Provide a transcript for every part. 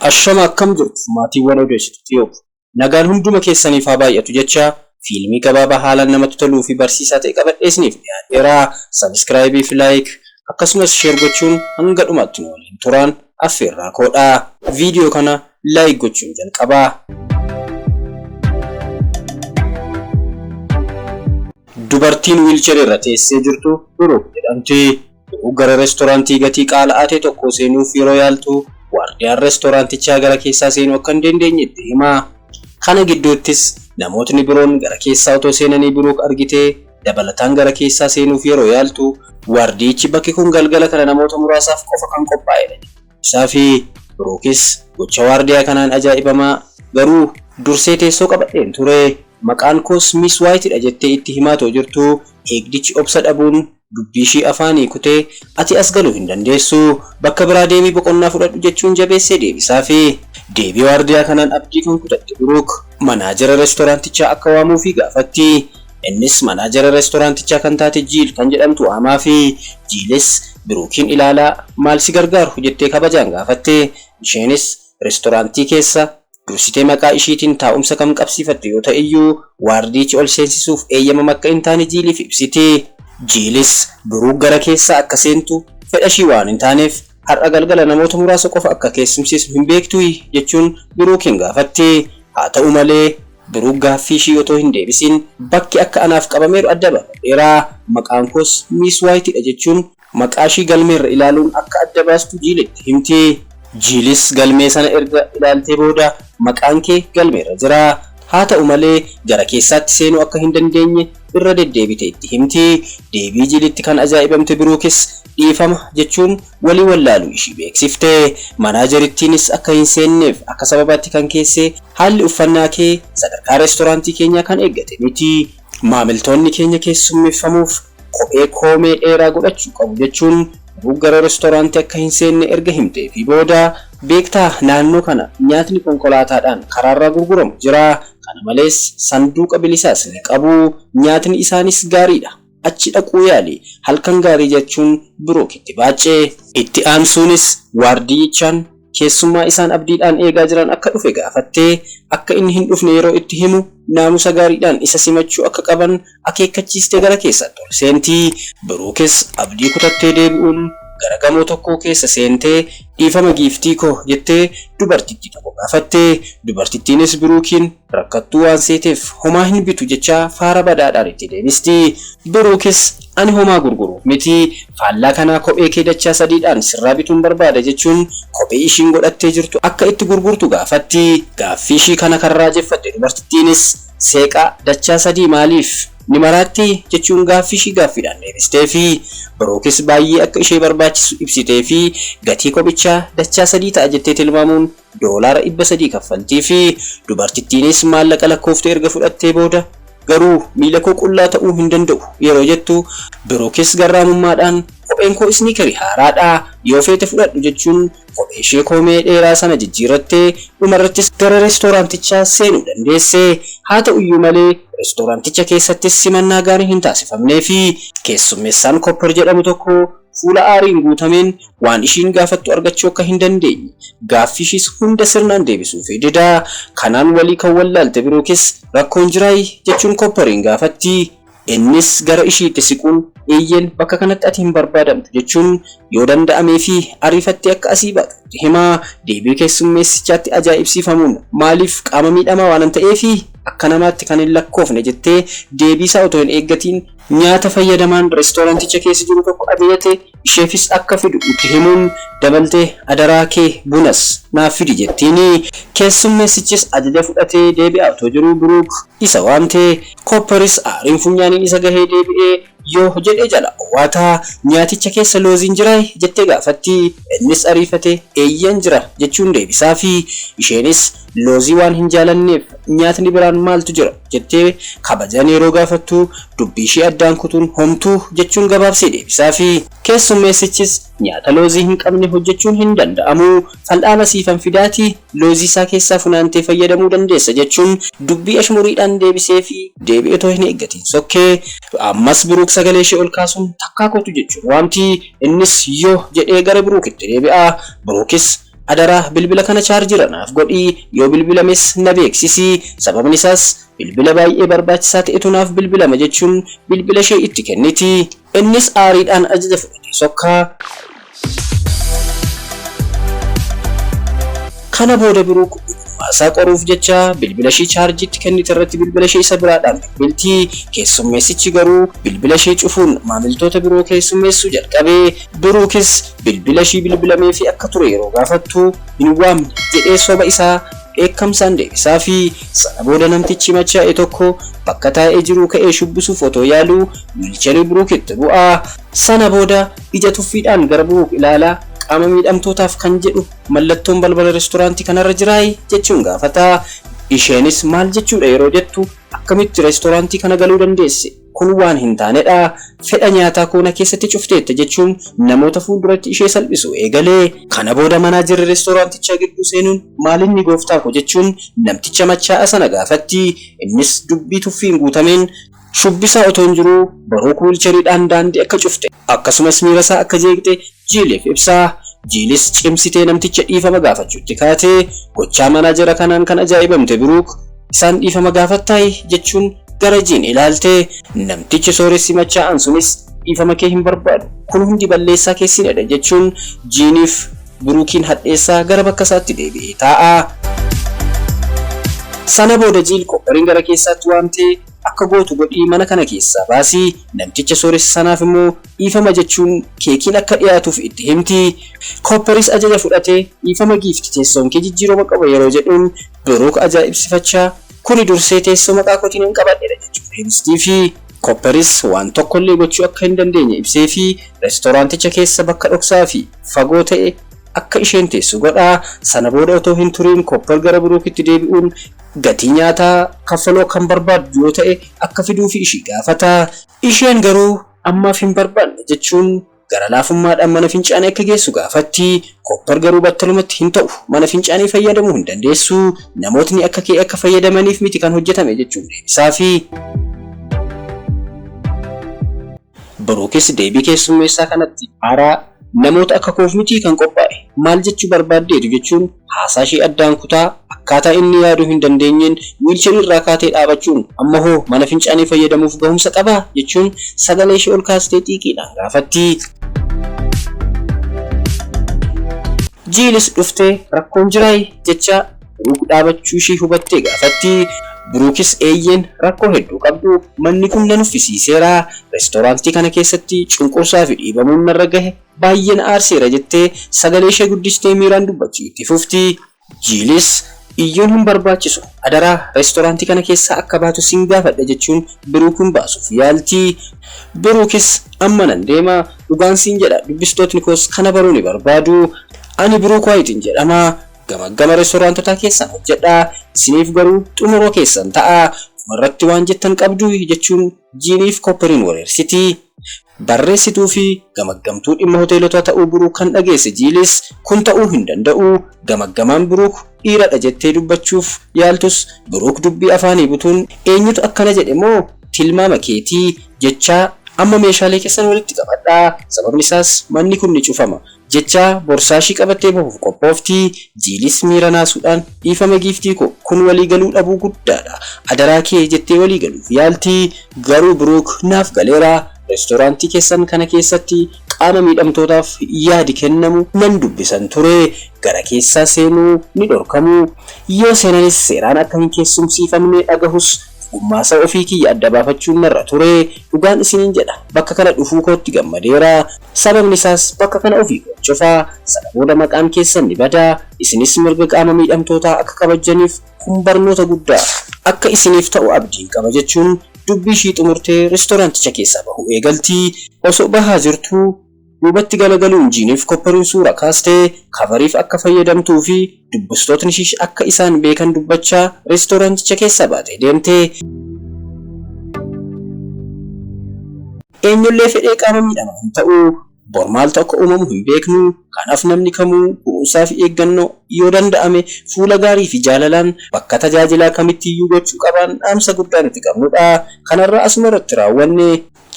Ashama akkam jirtu maatiiwwan odeessituu yoo nagaan hunduma keessaniif haa baay'atu jecha fiilmii gabaabaa haalaan namatti toluu fi barsiisaa ta'e qabadheesniif dhiyaateera. Subscribe fi like akkasumas share gochuun hanga dhumaatti nu waliin turaan affeerraa koodha. Viidiyoo kana like gochuun jalqabaa. Dubartiin wiilcharii irra teessee jirtu Biruuk jedhamti. Biruuk gara reestooraantii gatii qaala'aa ta'e tokko seenuuf yeroo yaaltu waardiyaan reestooraantichaa gara keessaa seenuu akka hin dandeenyetti hima. Kana gidduuttis namootni biroon gara keessaa otoo seenanii Biruuk argitee dabalataan gara keessaa seenuuf yeroo yaaltu waardiyichi bakki kun galgala kana namoota muraasaaf qofa kan qophaa'edha. Isaa fi Biruukis gocha waardiyaa kanaan ajaa'ibamaa garuu dursee teessoo qabadheen ture. Maqaan koos Miss White'dha jettee itti himaatoo jirtu eegdichi obsa dhabuun dubbii ishii afaanii kutee ati as galuu hin dandeessu bakka biraa deemii boqonnaa fudhadhu jechuun jabeessee deebisaa fi deebii waardiyaa kanaan abdii kan kutatte Biruuk manaajara reestooraantichaa akka waamuu fi gaafatti. Innis manaajara reestooraantichaa kan taate Jiil kan jedhamtu waamaa fi Jiilis Biruukiin ilaalaa maal si gargaaru jettee kabajaan gaafatte. Isheenis reestooraantii keessa dursitee maqaa ishiitiin taa'umsa kam qabsiifatte yoo ta'eyyuu waardiyichi ol seensisuuf eeyyamama akka hin taane Jiiliif ibsite. Jiilis Biruuk gara keessaa akka seentu fedha ishii waan hin taaneef har'a galgala namoota muraasa qofa akka keessumsiisu hin beektu jechuun Biruukiin gaafatte. Haa ta'u malee Biruuk gaaffii ishii otoo hin deebisin bakki akka anaaf qabameeru adda baafadheera. Maqaan koos Miss White'dha jechuun maqaa ishii galmeerra ilaaluun akka adda baastu Jiilitti himte. Jiilis galmee sana erga ilaaltee booda maqaan kee galmeerra jira. Haa ta'u malee gara keessaatti seenuu akka hin dandeenye irra deddeebite itti himti. Deebii Jiilitti kan ajaa'ibamte Biruukis dhiifama jechuun walii wallaaluu ishii beeksifte. Manaajarittiinis akka hin seenneef akka sababaatti kan keessee haalli uffannaa kee sadarkaa reestooraantii keenyaa kan eeggate miti. Maamiltoonni keenya keessummeeffamuuf kophee koomee dheeraa godhachuu qabu jechuun Biruuk gara reestooraantii akka hin seenne erga himtee fi booda beektaa naannoo kana nyaatni konkolaataadhaan karaarraa gurguramu jira. Kana malees sanduuqa bilisaas ni qabu. Nyaatni isaanis gaariidha. Achi dhaquu yaali halkan gaarii jechuun Biruuk itti baacee. Itti aansuunis waardiyichaan keessummaa isaan abdiidhaan eegaa jiran akka dhufe gaafattee akka inni hin dhufne yeroo itti himu naamusa gaariidhaan isa simachuu akka qaban akeekkachiistee gara keessatti ol seenti. Biruukis abdii kutattee deebi'uun gara gamoo tokko keessa seentee dhiifama giiftii koo jettee dubartittii tokko gaafatte. Dubartittiinis Biruukiin rakkattuu waan seeteef homaa hin bitu jechaa faara badaadhaan itti deebisti. Biruukis ani homaa gurguruuf miti faallaa kanaa kophee kee dachaa sadiidhaan sirraa bituun barbaada jechuun kophee ishiin godhattee jirtu akka itti gurgurtu gaafatti. Gaaffii ishii kana kan raajeffatte dubartittiinis seeqaa dachaa sadii maaliif ni maraatti jechuun gaaffii ishii gaaffiidhaan deebistee fi Biruukis baay'ee akka ishee barbaachisu ibsitee fi gatii kophichaa dachaa sadii ta'a jettee tilmaamuun $300 kaffaltii fi dubartittiinis maallaqa lakkooftee erga fudhattee booda garuu miila koo qullaa ta'uu hin danda'u yeroo jettu Biruukis garraamummaadhaan kopheen koo isniikerii haaraadha yoo feete fudhadhu jechuun kophee ishee koomee dheeraa sana jijjiirattee dhumarrattis gara reestooraantichaa seenuu dandeesse. Haa ta'uyyuu malee reestooraanticha keessattis simannaa gaarii hin taasifamnee fi keessummeessaan Koppar jedhamu tokko fuula aariin guutameen waan ishiin gaafattu argachuu akka hin dandeenye gaaffii ishiis hunda sirnaan deebisuuf didaa. Kanaan walii kan wallaalte Biruukis rakkoon jiraay jechuun Koppariin gaafatti. Innis gara ishiitti siquun eeyyeen bakka kanatti ati hin barbaadamtu jechuun yoo danda'amee fi ariifattee akka asii baatu hima. Deebii keessummeessichaatti ajaa'ibsiifamuun maaliif qaama miidhamaa waan ta'eef akka namaatti kan hin lakkoofne jettee deebiisaa otoo hin eeggatiin nyaata fayyadamaan reestooraanticha keessa jiru tokko ajajate isheefis akka fidu itti himuun dabaltee adaraa kee bunas naaf fidi jettiin. Keessummeessichis ajaja fudhatee deebi'aa otoo jiru Biruuk isa waamtee Kopparis aariin funyaaniin isa gahee deebi'ee yoo jedhee jala owwaataa nyaaticha keessa looziin jira jettee gaafatti. Innis ariifatee eeyyan jira jechuun deebisaa fi isheenis loozii waan hin jaalanneef nyaatni biraan maaltu jira jettee kabajaan yeroo gaafattu dubbii ishee addaan kutuun homtuu jechuun gabaabsee deebisaa fi keessummeessichis nyaata loozii hin qabne hojjechuun hin danda'amu fal'aana siifan fidaati loozii isaa keessaa funaantee fayyadamuu dandeessa jechuun dubbii ashmuriidhaan deebisee fi deebii otoo hin eeggatiin sokkee. Ammas Biruuk sagalee ishee ol kaasuun takkaa kootu jechuun waamti. Innis yoo jedhee gara Biruukitti deebi'a. Biruukis Adaraa bilbila kana chaarjii naaf godhii, yoo bilbilames na beeksisi, sababni isaas bilbila baay'ee barbaachisaa ta'etu naaf bilbilama jechuun bilbila ishee itti kenniti. Innis aariidhaan ajaja fudhatee sokkaa. Kana booda Biruuk maasaa qoruuf jecha bilbila ishee chaarjiitti kennite irratti bilbila ishee isa biraadhaan bilbilti. Keessummeessichi garuu bilbila ishee cufuun maamiltoota biroo keessummeessuu jalqabee. Biruukis bilbila ishee bilbilamee fi akka ture yeroo gaafattu hin waamne jedhee soba isaa dheekkamsaan deebisaa fi sana booda namtichi machaa'e tokko bakka taa'ee jiru ka'ee shubbisuuf otoo yaaluu wiilcharii Biruukitti bu'aa. Sana booda ija tuffiidhaan gara Biruuk ilaalaa qaama miidhamtootaaf kan jedhu mallattoon balbala reestooraantii kanarra jiraayi jechuun gaafata. Isheenis maal jechuudha yeroo jettu akkamitti reestooraantii kana galuu dandeesse? Kun waan hin taanedha. Fedha nyaataa koona keessatti cufteetta jechuun namoota fuulduratti ishee salphisu eegalee. Kana booda manaajarri reestooraantichaa gidduu seenuun maalinni gooftaa ko jechuun namticha machaa'aa sana gaafatti. Innis dubbii tuffiin guutameen shubbisaa otoo hin jiruu Biruuk wiilchariidhaan daandii akka cufte akkasumas miira isaa akka jeeqxe Jiiliif ibsaa. Jiilis cimsitee namticha dhiifama gaafachuutti kaatee gochaa manaajara kanaan kan ajaa'ibamte Biruuk isaan dhiifama gaafattaay jechuun gara Jiin ilaaltee. Namtichi sooressi machaa'an sunis dhiifama kee hin barbaadu, kun hundi balleessaa keessinidha jechuun Jiiniif Biruukiin hadheessaa gara bakka isaatti deebi'ee taa'a. Sana booda Jiil Koppariin gara keessaatti waamtee akka gootu godhii mana kana keessaa baasii. Namticha sooressi sanaaf immoo dhiifama jechuun keekiin akka dhiyaatuuf itti himti. Kopparis ajaja fudhatee dhiifama giifti teessoon kee jijjiirama qaba yeroo jedhuun Biruuk ajaa'ibsifachaa kuni dursee teessoo maqaa kootiin hin qabadhedha jechuun deebistii fi Kopparis waan tokkollee gochuu akka hin dandeenye ibsee fi reestooraanticha keessa bakka dhoksaa fi fagoo ta'e akka isheen teessu godhaa. Sana booda otoo hin turiin Koppar gara Biruukitti deebi'uun gatii nyaataa kaffaluu kan barbaadu yoo ta'e akka fiduu fi ishii gaafata. Isheen garuu ammaaf hin barbaanne jechuun gara laafummaadhaan mana fincaanii akka geessu gaafatti. Koppar garuu battalumatti hin ta'u, mana fincaanii fayyadamuu hin dandeessu, namootni akka kee akka fayyadamaniif miti kan hojjetame jechuun deebisaa fi Biruukis deebii keessummeessaa kanatti haaraa namoota akka koof miti kan qophaa'e maal jechuu barbaaddeetu jechuun haasaa ishee addaan kutaa akkaataa inni yaaduu hin dandeenyeen wiilcharii irraa kaatee dhaabachuun amma hoo mana fincaanii fayyadamuuf gahumsa qabaa jechuun sagalee ishee ol kaastee xiiqiidhaan gaafatti. Jiilis dhuftee rakkoon jiraay jecha Biruuk dhaabachuu ishee hubattee gaafatti. Biruukis eeyyeen rakkoo hedduu qabdu, manni kun nan uffisiiseera, reestooraantii kana keessatti cunqursaa fi dhiibamuun narra gahe baay'een aarseera jettee sagalee ishee guddistee miiraan dubbachuu itti fufti. Jiilis iyyuun hin barbaachisu, adaraa reestooraantii kana keessaa akka baatu sin gaafadha jechuun Biruukin baasuuf yaalti. Biruukis amma nan deema, dhugaan siin jedha, dubbistootni koos kana baruu ni barbaadu. Ani Biruuk Waayitiin jedhama. Gama reestooraantotaa keessan hojjedha, isiniif garuu xumuroo keessan ta'a. Dhumarratti waan jettan qabdu jechuun Jiiniif Koppariin wareersiti. Barreessituu fi gamaggamtuu dhimma hoteelotaa ta'uu Biruuk kan dhageesse Jiilis kun ta'uu hin danda'u, gamaggamaan Biruuk dhiiradha jettee dubbachuuf yaaltus Biruuk dubbii afaanii butuun eenyutu akkana jedhe moo tilmaama keetii jechaa amma meeshaalee keessan walitti qabadhaa, sababni isaas manni kun ni cufama jechaa borsaa ishii qabattee bahuuf qophoofti. Jiilis miira naasuudhaan dhiifama giiftii koo kun waliigaluu dhabuu guddaadha, adaraa kee jettee waliigaluuf yaalti. Garuu Biruuk naaf galeera, reestooraantii keessan kana keessatti qaama miidhamtootaaf yaadi kennamu nan dubbisan ture, gara keessaa seenuu ni dhorkamu, yoo seenanis seeraan akka hin keessumsiifamne dhagahus gummaasa ofii kiyya adda baafachuun narra ture. Dhugaan isiniin jedha, bakka kana dhufuu kootti gammadeera, sababni isaas bakka kana ofii koo cufaa, sana booda maqaan keessan ni bada, isinis mirga qaama miidhamtootaa akka kabajaniif kun barnoota guddaa akka isiniif ta'u abdiin qaba jechuun dubbii ishii xumurtee reestooraanticha keessaa bahuu eegalti. Osoo bahaa jirtuu duubatti galagaluun Jiiniif Koppariin suura kaastee kavariif akka fayyadamtuu fi dubbistootni ishii akka isaan beekan dubbachaa reestooraanticha keessaa baatee deemte. Eenyullee fedhee qaama miidhamaa hin ta'u, bor maal tokko uumamu hin beeknu, kanaaf namni kamuu kunuunsaa fi eeggannoo yoo danda'ame fuula gaarii fi jaalalaan bakka tajaajilaa kamittiyyuu gochuu qaban dhaamsa guddaa nuti qabnudha. Kanarraa asuma irratti raawwanne.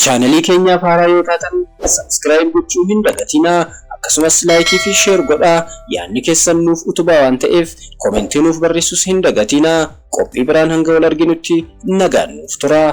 Chaanalii keenyaaf haaraa yoo taatan subscribe gochuu hin dagatinaa. akkasumas laayikii fi sheer godhaa. Yaadni keessan nuuf utubaa waan ta'eef komentii nuuf barreessuus hin dagatinaa. Qophii biraan hanga wal arginutti nagaan nuuf turaa.